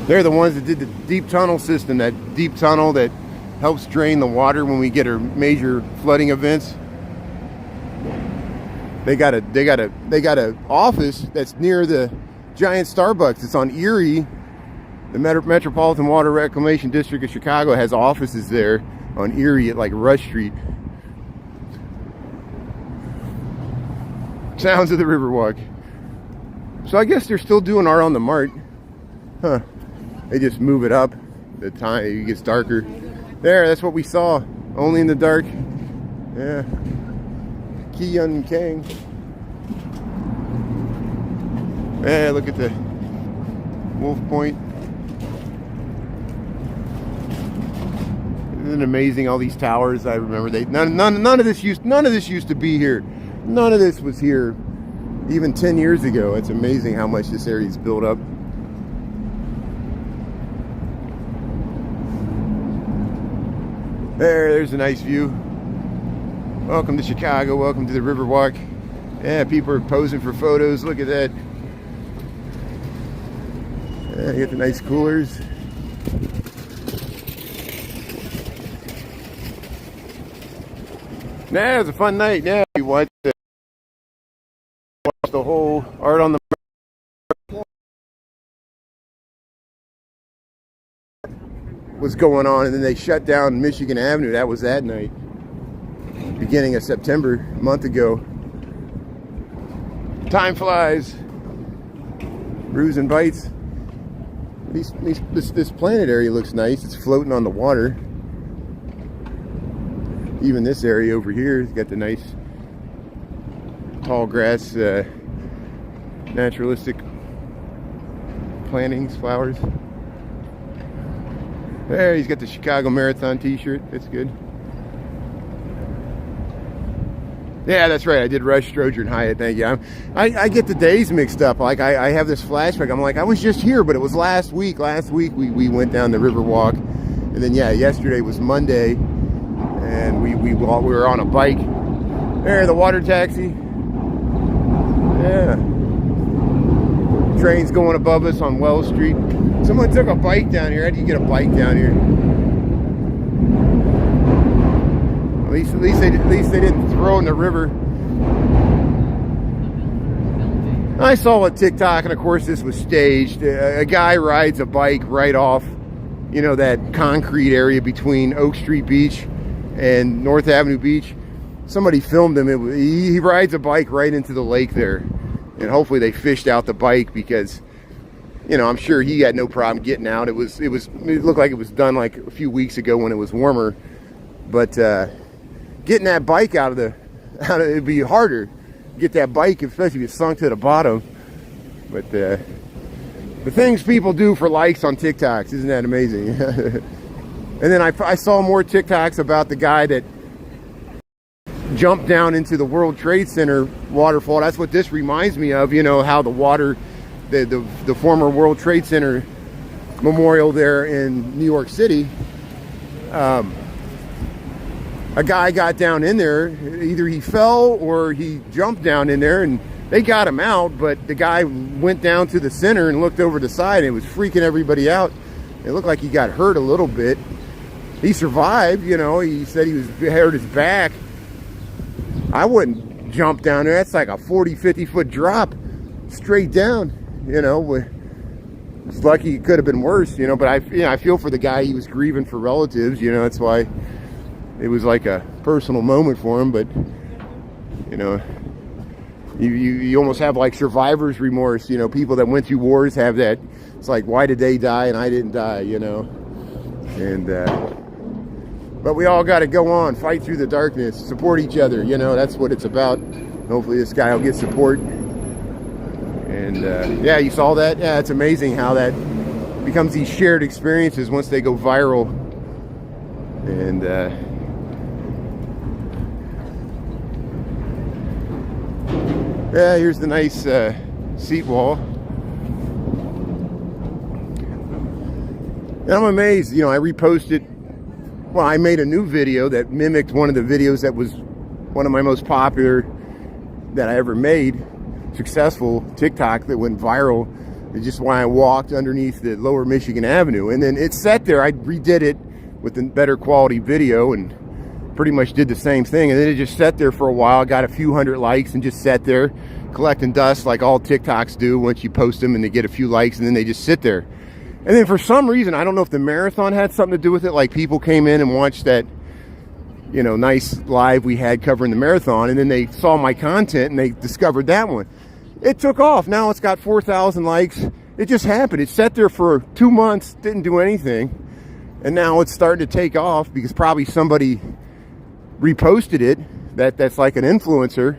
They're the ones that did the deep tunnel system, that deep tunnel that helps drain the water when we get our major flooding events. They got a office that's near the giant Starbucks. It's on Erie. The Metropolitan Water Reclamation District of Chicago has offices there on Erie at like Rush Street. Sounds of the Riverwalk. So I guess they're still doing art on the Mart. Huh. They just move it up. The time it gets darker. There, that's what we saw. Only in the dark. Yeah. Kiyun Kang. Yeah, look at the Wolf Point. Isn't it amazing? All these towers. I remember none of this used to be here. None of this was here even 10 years ago. It's amazing how much this area's built up. There's a nice view. Welcome to Chicago. Welcome to the Riverwalk. Yeah, people are posing for photos. Look at that. Yeah, you get the nice coolers. Nah, it was a fun night. Yeah, we watched the whole art on the was going on, and then they shut down Michigan Avenue. That was that night, beginning of September, a month ago. Time flies. Brews and bites. This planet area looks nice. It's floating on the water. Even this area over here has got the nice tall grass, naturalistic plantings, flowers. There, he's got the Chicago Marathon t-shirt. That's good. Yeah, that's right. I did Rush, Stroger, and Hyatt. Thank you. I get the days mixed up. Like, I have this flashback. I'm like, I was just here, but it was last week. Last week, we went down the Riverwalk. And then, yeah, yesterday was Monday. And we were on a bike. There, the water taxi. Yeah. Train's going above us on Wells Street. Someone took a bike down here. How do you get a bike down here? At least they didn't throw in the river. I saw a TikTok, and of course this was staged. A guy rides a bike right off, you know, that concrete area between Oak Street Beach and North Avenue Beach. Somebody filmed him. He rides a bike right into the lake there, and hopefully they fished out the bike because, you know, I'm sure he had no problem getting out. It looked like it was done like a few weeks ago when it was warmer, but getting that bike out of it'd be harder. Get that bike, especially if it's sunk to the bottom. But the things people do for likes on TikToks, isn't that amazing? And then I saw more TikToks about the guy that jumped down into the World Trade Center waterfall. That's what this reminds me of, you know, how the water, the former World Trade Center memorial there in New York City. A guy got down in there. Either he fell or he jumped down in there, and they got him out, but the guy went down to the center and looked over the side, and it was freaking everybody out. It looked like he got hurt a little bit. He survived, you know. He said he hurt his back. I wouldn't jump down there. That's like a 40-50 foot drop straight down, you know. It's lucky it could have been worse, you know, but I feel for the guy. He was grieving for relatives, you know. That's why it was like a personal moment for him. But, you know, you almost have like survivor's remorse, you know. People that went through wars have that. It's like, why did they die and I didn't die, you know? And but we all got to go on, fight through the darkness, support each other, you know. That's what it's about. Hopefully this guy will get support. And yeah, you saw that. Yeah, it's amazing how that becomes these shared experiences once they go viral. And yeah, here's the nice seat wall. And I'm amazed, you know, I reposted well, I made a new video that mimicked one of the videos that was one of my most popular that I ever made, successful TikTok that went viral. It's just why I walked underneath the Lower Michigan Avenue, and then it sat there. I redid it with a better quality video and pretty much did the same thing, and then it just sat there for a while, got a few hundred likes, and just sat there collecting dust like all TikToks do. Once you post them and they get a few likes, and then they just sit there. And then for some reason, I don't know if the marathon had something to do with it, like people came in and watched that, you know, nice live we had covering the marathon, and then they saw my content and they discovered that one. It took off. Now it's got 4,000 likes. It just happened. It sat there for 2 months, didn't do anything, and now it's starting to take off because probably somebody reposted it. That's like an influencer,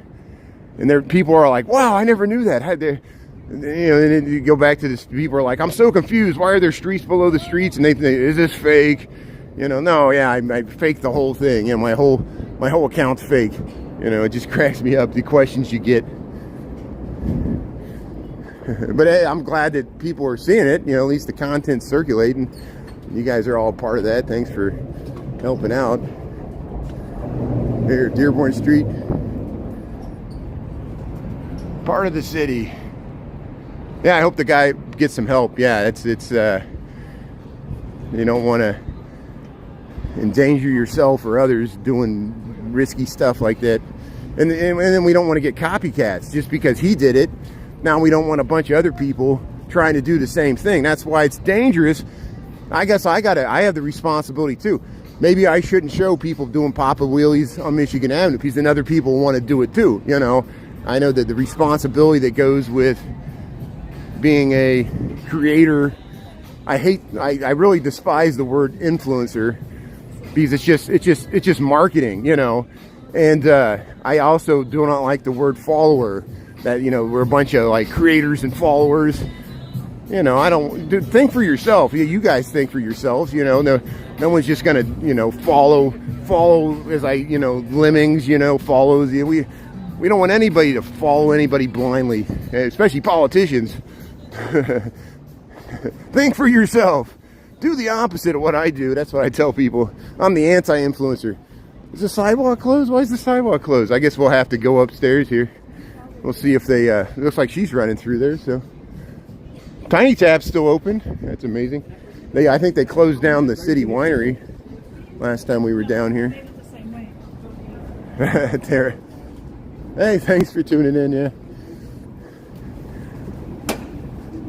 and there people are like, "Wow, I never knew that." You know, and then you go back to this. People are like, "I'm so confused. Why are there streets below the streets?" And they think, "Is this fake?" You know, no, yeah, I faked the whole thing. You know, my whole account's fake. You know, it just cracks me up the questions you get. But hey, I'm glad that people are seeing it. You know, at least the content's circulating. You guys are all part of that. Thanks for helping out. Here, Dearborn Street, part of the city. Yeah, I hope the guy gets some help. Yeah, it's you don't want to endanger yourself or others doing risky stuff like that. And then we don't want to get copycats just because he did it. Now we don't want a bunch of other people trying to do the same thing. That's why it's dangerous. I guess I have the responsibility too. Maybe I shouldn't show people doing pop-up wheelies on Michigan Avenue because then other people want to do it too. You know, I know that the responsibility that goes with being a creator. I really despise the word influencer because it's just marketing, you know. And I also do not like the word follower. That, you know, we're a bunch of like creators and followers. You know, I don't think for yourself. You guys think for yourselves. You know, no one's just gonna, you know, follow as lemmings. You know, follows. We don't want anybody to follow anybody blindly, especially politicians. Think for yourself. Do the opposite of what I do. That's what I tell people. I'm the anti-influencer. Is the sidewalk closed? Why is the sidewalk closed? I guess we'll have to go upstairs here. We'll see if they, it looks like she's running through there, so. Tiny Tap's still open. That's amazing. I think they closed down the city winery last time we were down here. Tara. Hey, thanks for tuning in, yeah.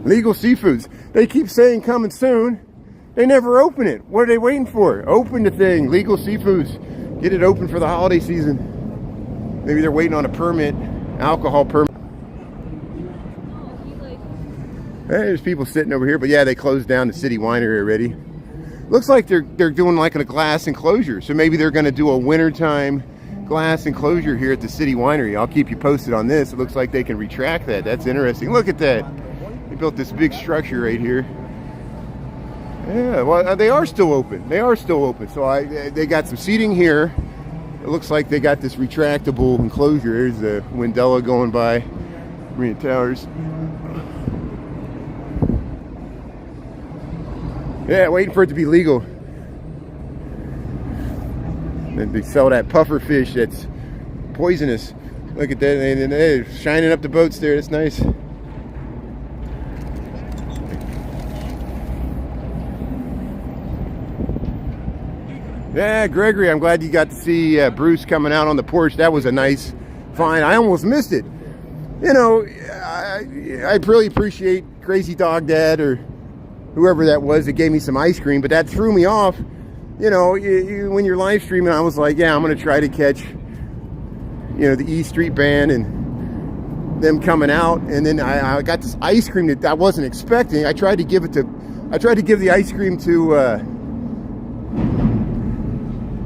Legal Seafoods. They keep saying coming soon. They never open it. What are they waiting for? Open the thing. Legal Seafoods. Get it open for the holiday season. Maybe they're waiting on a permit. Alcohol permit. Hey, there's people sitting over here, but yeah, they closed down the city winery already. Looks like they're doing like a glass enclosure, so maybe they're going to do a wintertime glass enclosure here at the city winery. I'll keep you posted on this. It looks like they can retract that. That's interesting. Look at that. They built this big structure right here. Yeah, well, they are still open. They are still open. So they got some seating here. It looks like they got this retractable enclosure. There's the Wendella going by, Marina Towers. Yeah, waiting for it to be legal. And they sell that puffer fish that's poisonous. Look at that, and they're shining up the boats there. That's nice. Yeah, Gregory, I'm glad you got to see Bruce coming out on the porch. That was a nice find. I almost missed it. You know, I really appreciate Crazy Dog Dad or whoever that was that gave me some ice cream, but that threw me off. You know, when you're live streaming, I was like, yeah, I'm going to try to catch, you know, the E Street Band and them coming out. And then I got this ice cream that I wasn't expecting. I tried to give the ice cream to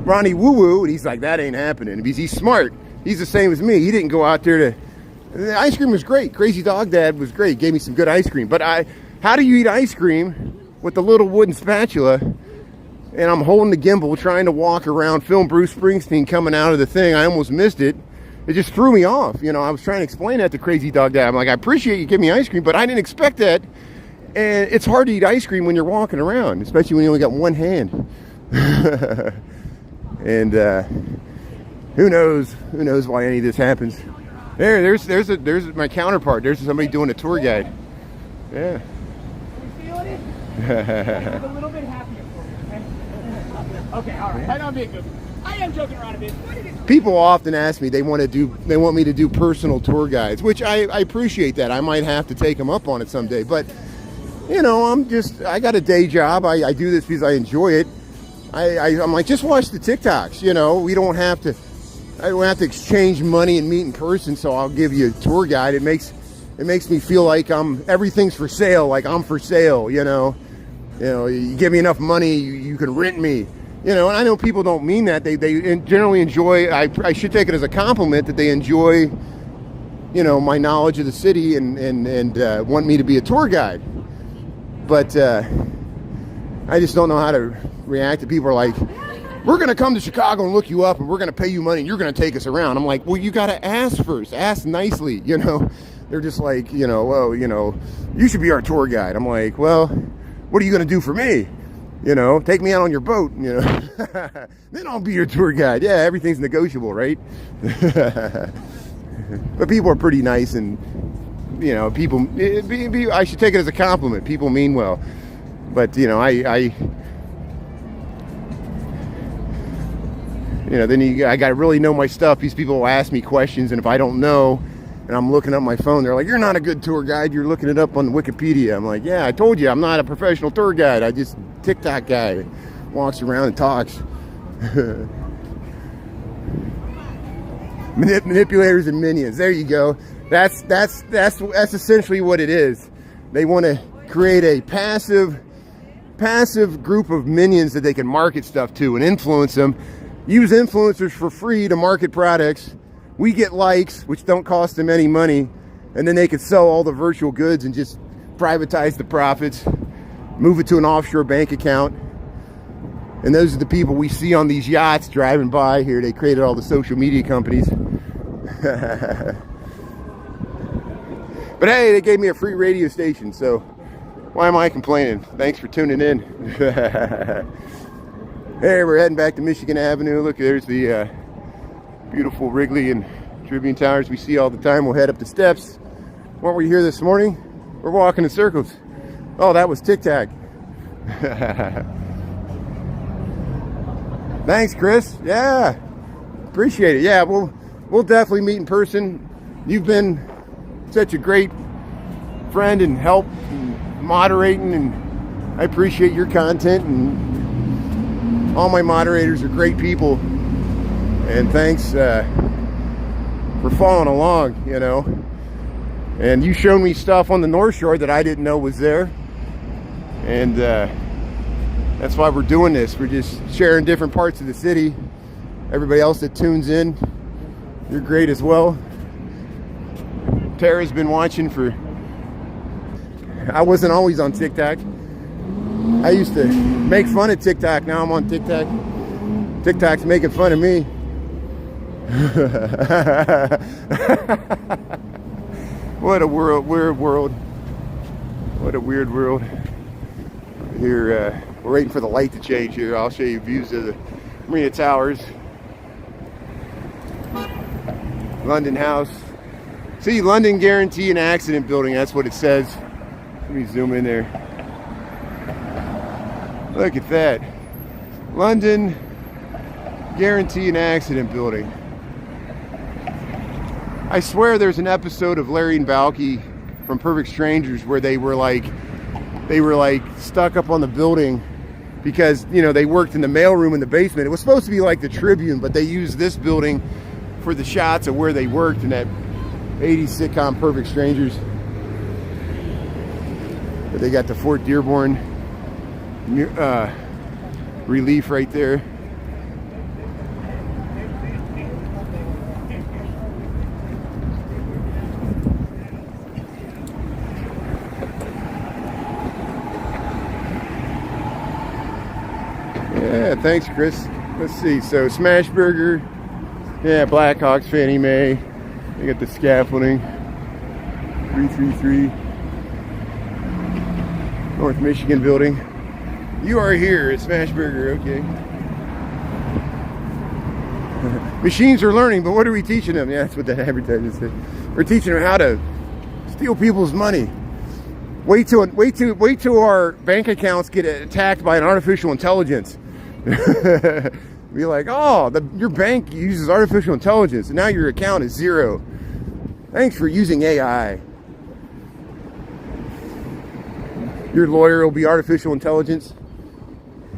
Ronnie Woo Woo, and he's like, that ain't happening. Because he's smart. He's the same as me. He didn't go out there to... The ice cream was great. Crazy Dog Dad was great. Gave me some good ice cream. But how do you eat ice cream with the little wooden spatula? And I'm holding the gimbal, trying to walk around, film Bruce Springsteen coming out of the thing. I almost missed it. It just threw me off. You know, I was trying to explain that to Crazy Dog Dad. I'm like, I appreciate you giving me ice cream, but I didn't expect that. And it's hard to eat ice cream when you're walking around, especially when you only got one hand. And who knows why any of this happens. There's my counterpart. There's somebody doing a tour guide. Yeah. I'm a little bit happier for you. Okay, all right. I know I'm being goofy. I am joking around a bit. People often ask me, they want me to do personal tour guides, which I appreciate that. I might have to take them up on it someday, but you know, I got a day job. I do this because I enjoy it. I'm like, just watch the TikToks. You know, I don't have to exchange money and meet in person. So I'll give you a tour guide. It makes me feel like everything's for sale. Like I'm for sale. You know, you give me enough money, you can rent me. You know, and I know people don't mean that. They generally enjoy. I should take it as a compliment that they enjoy, you know, my knowledge of the city and want me to be a tour guide. But I just don't know how to react to people who are like, we're going to come to Chicago and look you up and we're going to pay you money and you're going to take us around. I'm like, well, you got to ask first. Ask nicely, you know. They're just like, you know, well, you know, you should be our tour guide. I'm like, well, what are you going to do for me? You know, take me out on your boat, you know. Then I'll be your tour guide. Yeah, everything's negotiable, right? But people are pretty nice, and you know, I should take it as a compliment. People mean well. But you know, I you know, then I got to really know my stuff. These people will ask me questions, and if I don't know, and I'm looking up my phone, they're like, you're not a good tour guide. You're looking it up on Wikipedia. I'm like, yeah, I told you, I'm not a professional tour guide. I just TikTok guy that walks around and talks. Manipulators and minions. There you go. That's essentially what it is. They want to create a passive group of minions that they can market stuff to and influence them. Use influencers for free to market products. We get likes, which don't cost them any money, and then they can sell all the virtual goods and just privatize the profits, move it to an offshore bank account. And those are the people we see on these yachts driving by here. They created all the social media companies. But hey, they gave me a free radio station, so why am I complaining? Thanks for tuning in. Hey, we're heading back to Michigan Avenue. Look, there's the beautiful Wrigley and Tribune Towers we see all the time. We'll head up the steps. Weren't we here this morning? We're walking in circles. Oh, that was TikTok. Thanks, Chris. Yeah, appreciate it. Yeah, we'll definitely meet in person. You've been such a great friend and help and moderating, and I appreciate your content, and all my moderators are great people. And thanks for following along, you know. And you showed me stuff on the North Shore that I didn't know was there. And that's why we're doing this. We're just sharing different parts of the city. Everybody else that tunes in, you're great as well. Tara's been watching I wasn't always on TikTok. I used to make fun of TikTok. Now I'm on TikTok. TikTok's making fun of me. What a weird world. What a weird world. Here, we're waiting for the light to change here. I'll show you views of the Marina Towers. London House. See, London Guarantee and Accident Building. That's what it says. Let me zoom in there. Look at that. London Guarantee and Accident Building. I swear there's an episode of Larry and Balky from Perfect Strangers where they were like stuck up on the building because, you know, they worked in the mailroom in the basement. It was supposed to be like the Tribune, but they used this building for the shots of where they worked in that 80s sitcom Perfect Strangers. But they got the Fort Dearborn relief right there. Yeah, thanks, Chris. Let's see. So, Smash Burger. Yeah, Blackhawks, Fannie Mae. They got the scaffolding. 333. North Michigan building. You are here at Smash Burger, okay. Machines are learning, but what are we teaching them? Yeah, that's what that advertisement said. We're teaching them how to steal people's money. Wait till our bank accounts get attacked by an artificial intelligence. Be like, oh, your bank uses artificial intelligence, and now your account is zero. Thanks for using AI. Your lawyer will be artificial intelligence.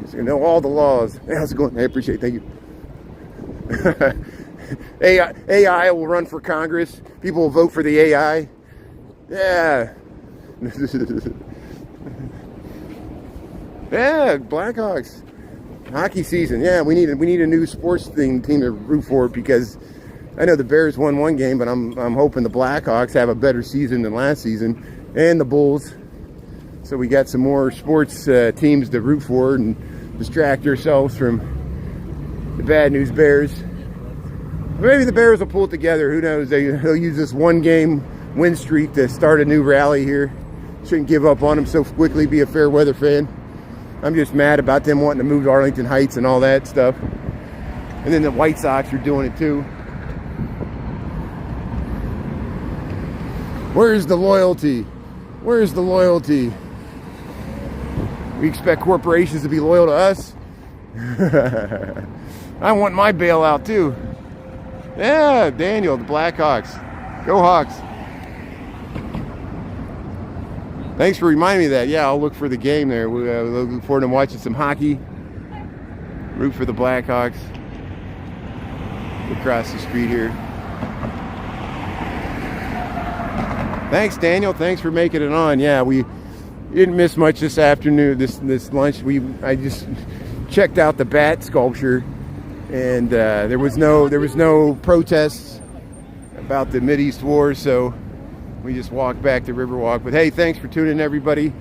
He's gonna know all the laws. Hey, how's it going? I appreciate it. Thank you. AI will run for Congress. People will vote for the AI. Yeah. Yeah, Blackhawks. Hockey season. Yeah, we need a new sports team to root for, because I know the Bears won one game, but I'm hoping the Blackhawks have a better season than last season, and the Bulls. So we got some more sports teams to root for and distract ourselves from the bad news Bears. Maybe the Bears will pull it together. Who knows? They'll use this one game win streak to start a new rally here. Shouldn't give up on them so quickly. Be a fair weather fan. I'm just mad about them wanting to move to Arlington Heights and all that stuff. And then the White Sox are doing it too. Where's the loyalty? Where's the loyalty? We expect corporations to be loyal to us. I want my bailout too. Yeah, Daniel, the Blackhawks. Go Hawks. Thanks for reminding me of that. Yeah, I'll look for the game there. We're looking forward to watching some hockey. Root for the Blackhawks. Across the street here. Thanks, Daniel. Thanks for making it on. Yeah, we didn't miss much this afternoon. This lunch, I just checked out the bat sculpture, and there was no protests about the Mideast war, so we just walked back to Riverwalk. But hey, thanks for tuning in, everybody.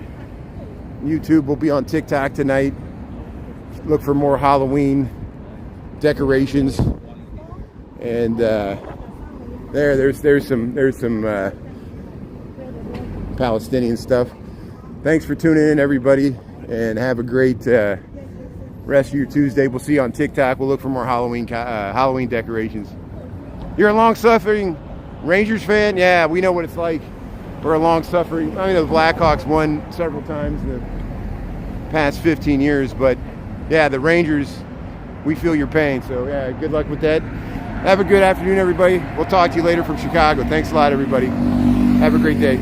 YouTube will be on TikTok tonight. Look for more Halloween decorations, and there's some Palestinian stuff. Thanks for tuning in, everybody, and have a great rest of your Tuesday. We'll see you on TikTok. We'll look for more Halloween decorations. You're a long-suffering Rangers fan? Yeah, we know what it's like. We're a long-suffering. I mean, the Blackhawks won several times in the past 15 years, but yeah, the Rangers, we feel your pain. So yeah, good luck with that. Have a good afternoon, everybody. We'll talk to you later from Chicago. Thanks a lot, everybody. Have a great day.